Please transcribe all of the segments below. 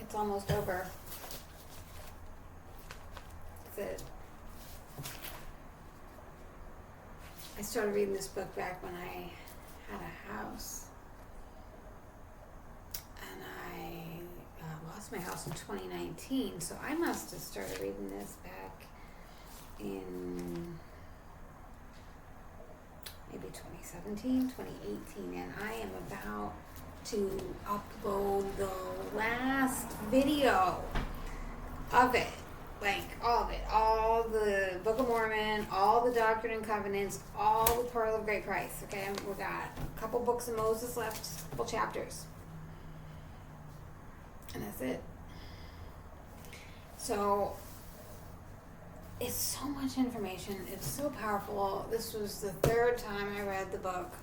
It's almost over. That's it. I started reading this book back when I had a house. And I lost my house in 2019, so I must have started reading this back in maybe 2017, 2018, and I am about to upload the last video of it, like all of it, all the Book of Mormon, all the Doctrine and Covenants, all the Pearl of Great Price. Okay, we got a couple books of Moses left, a couple chapters, and that's it. So it's so much information. It's so powerful. This was the third time I read the book.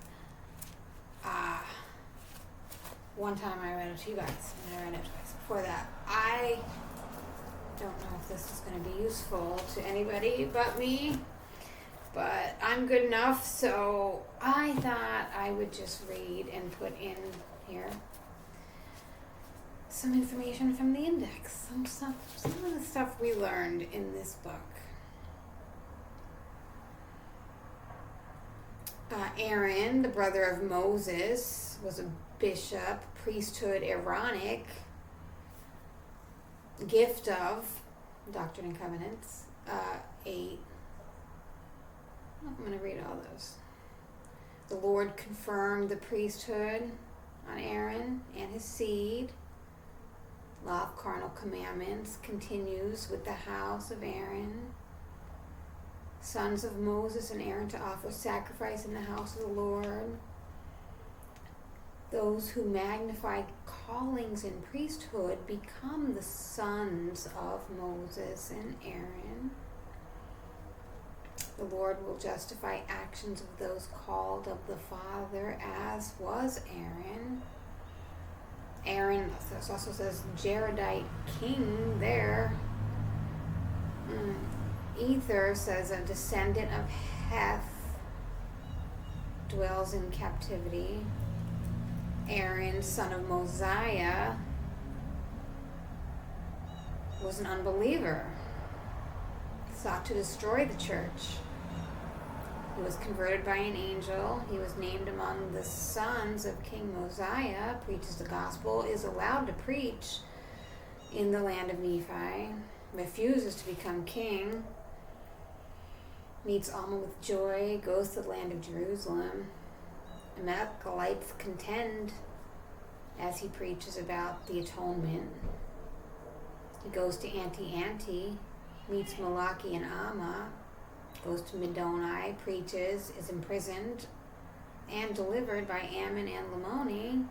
One time I read it to you guys, and I read it twice before that. I don't know if this is going to be useful to anybody but me, but I'm good enough, so I thought I would just read and put in here some information from the index, some of the stuff we learned in this book. Aaron, the brother of Moses, was a bishop, priesthood, Aaronic, gift of Doctrine and Covenants, 8. I'm going to read all those. The Lord confirmed the priesthood on Aaron and his seed. Law of carnal commandments continues with the house of Aaron. Sons of Moses and Aaron to offer sacrifice in the house of the Lord. Those who magnify callings in priesthood become the sons of Moses and Aaron. The Lord will justify actions of those called of the Father, as was Aaron. Aaron, this also says Jaredite king there. Ether says a descendant of Heth dwells in captivity. Aaron, son of Mosiah, was an unbeliever, sought to destroy the church. He was converted by an angel. He was named among the sons of King Mosiah, preaches the gospel, is allowed to preach in the land of Nephi, refuses to become king, meets Alma with joy, goes to the land of Jerusalem. Amalekites contend as he preaches about the atonement. He goes to Anti-Anti, meets Malachi and Amma, goes to Middoni, preaches, is imprisoned and delivered by Ammon and Lamoni,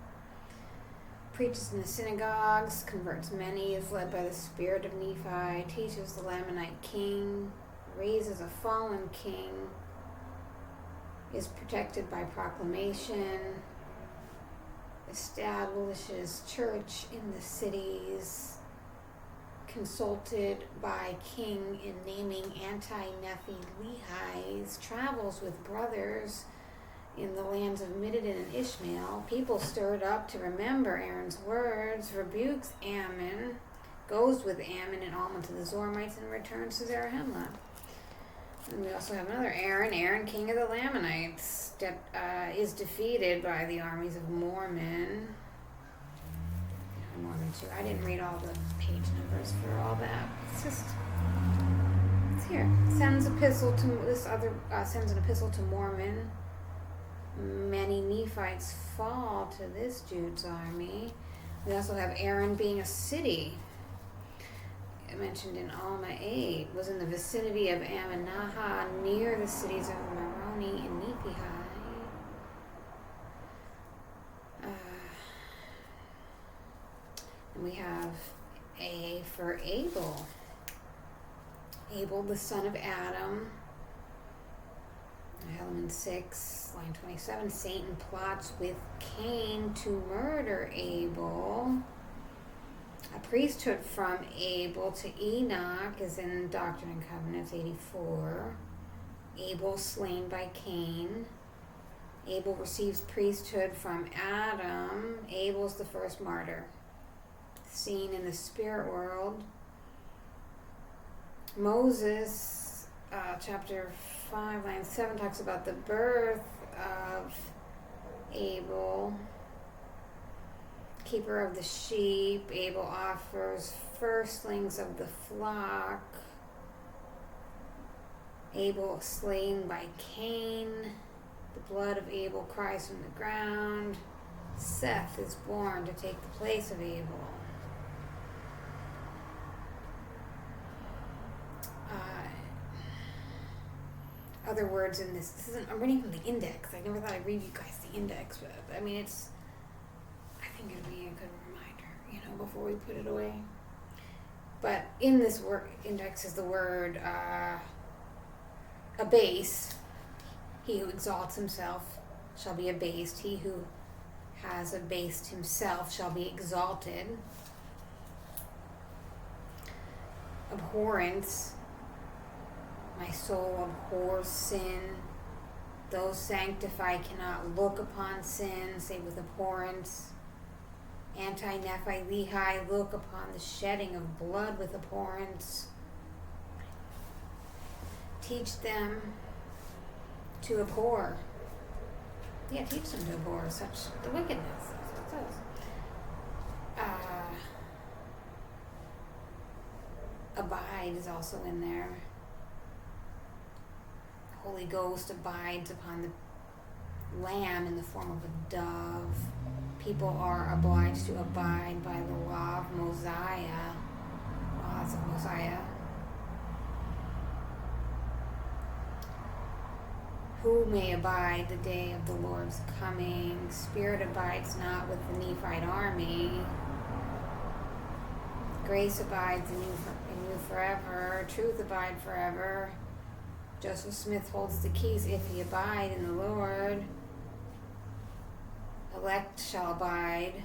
preaches in the synagogues, converts many, is led by the spirit of Nephi, teaches the Lamanite king, raises a fallen king, is protected by proclamation, establishes church in the cities, consulted by king in naming anti-Nephi Lehis, travels with brothers in the lands of Midian and Ishmael. People stirred up to remember Aaron's words, rebukes Ammon, goes with Ammon and Alma to the Zoramites, and returns to Zarahemla. And we also have another Aaron, king of the Lamanites, is defeated by the armies of Mormon. Mormon too. I didn't read all the page numbers for all that. It's here. Sends an epistle to Mormon. Many Nephites fall to this Jude's army. We also have Aaron being a city. Mentioned in Alma 8, was in the vicinity of Amanaha, near the cities of Moroni and Nephi. And we have A for Abel. Abel, the son of Adam. Element 6, line 27. Satan plots with Cain to murder Abel. A priesthood from Abel to Enoch is in Doctrine and Covenants 84. Abel slain by Cain. Abel receives priesthood from Adam. Abel's the first martyr. seen in the spirit world. Moses, chapter 5, line 7, talks about the birth of Abel, keeper of the sheep. Abel offers firstlings of the flock. Abel slain by Cain. The blood of Abel cries from the ground. Seth is born to take the place of Abel. Other words in this isn't, I'm reading from the index. I never thought I'd read you guys the index, but I mean, I think it'd be a good reminder, before we put it away. But in this word index is the word abase. He who exalts himself shall be abased. He who has abased himself shall be exalted. Abhorrence. My soul abhors sin. Those sanctified cannot look upon sin, save with abhorrence. Anti-nephi lehi, look upon the shedding of blood with abhorrence. Teach them to abhor. Yeah, teach them to abhor such the wickedness. That's what it says. Abide is also in there. The Holy Ghost abides upon the Lamb in the form of a dove. People are obliged to abide by the law of Mosiah. Laws of Mosiah. Who may abide the day of the Lord's coming? Spirit abides not with the Nephite army. Grace abides in you forever. Truth abide forever. Joseph Smith holds the keys if ye abide in the Lord. Elect shall abide,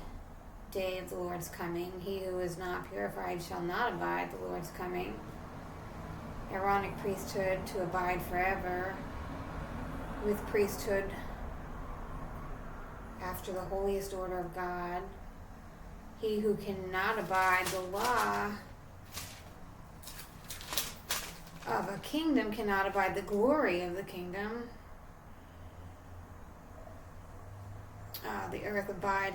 day of the Lord's coming. He who is not purified shall not abide the Lord's coming. Aaronic priesthood to abide forever, with priesthood after the holiest order of God. He who cannot abide the law of a kingdom cannot abide the glory of the kingdom. The earth abide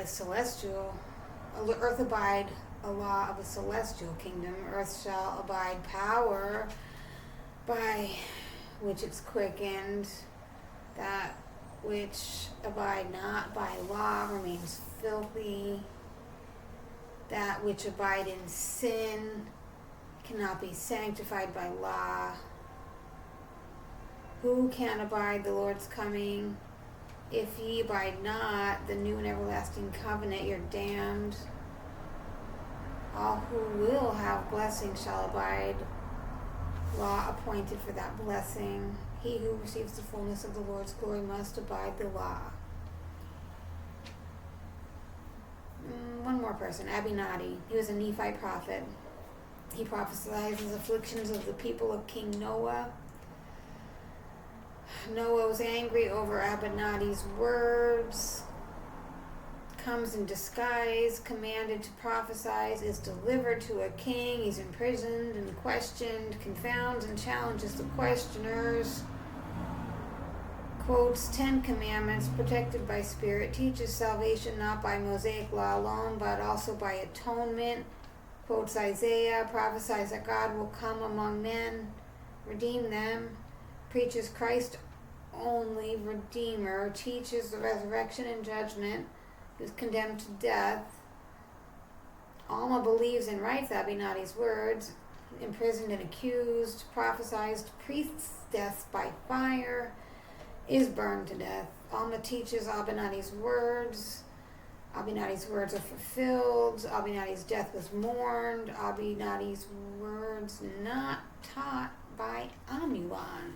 a law of a celestial kingdom. Earth shall abide power by which it's quickened. That which abide not by law remains filthy. That which abide in sin cannot be sanctified by law. Who can abide the Lord's coming? If ye abide not the new and everlasting covenant, you're damned. All who will have blessing shall abide. Law appointed for that blessing. He who receives the fullness of the Lord's glory must abide the law. One more person, Abinadi. He was a Nephite prophet. He prophesied the afflictions of the people of King Noah. Noah was angry over Abinadi's words. Comes in disguise, commanded to prophesy, is delivered to a king. He's imprisoned and questioned, confounds and challenges the questioners. Quotes 10 commandments, protected by spirit, teaches salvation not by Mosaic law alone, but also by atonement. Quotes Isaiah, prophesies that God will come among men, redeem them. Preaches Christ only Redeemer, teaches the resurrection and judgment. He was condemned to death. Alma believes and writes Abinadi's words, imprisoned and accused, prophesies priest's death by fire, is burned to death. Alma teaches Abinadi's words. Abinadi's words are fulfilled. Abinadi's death was mourned. Abinadi's words not taught by Amulon.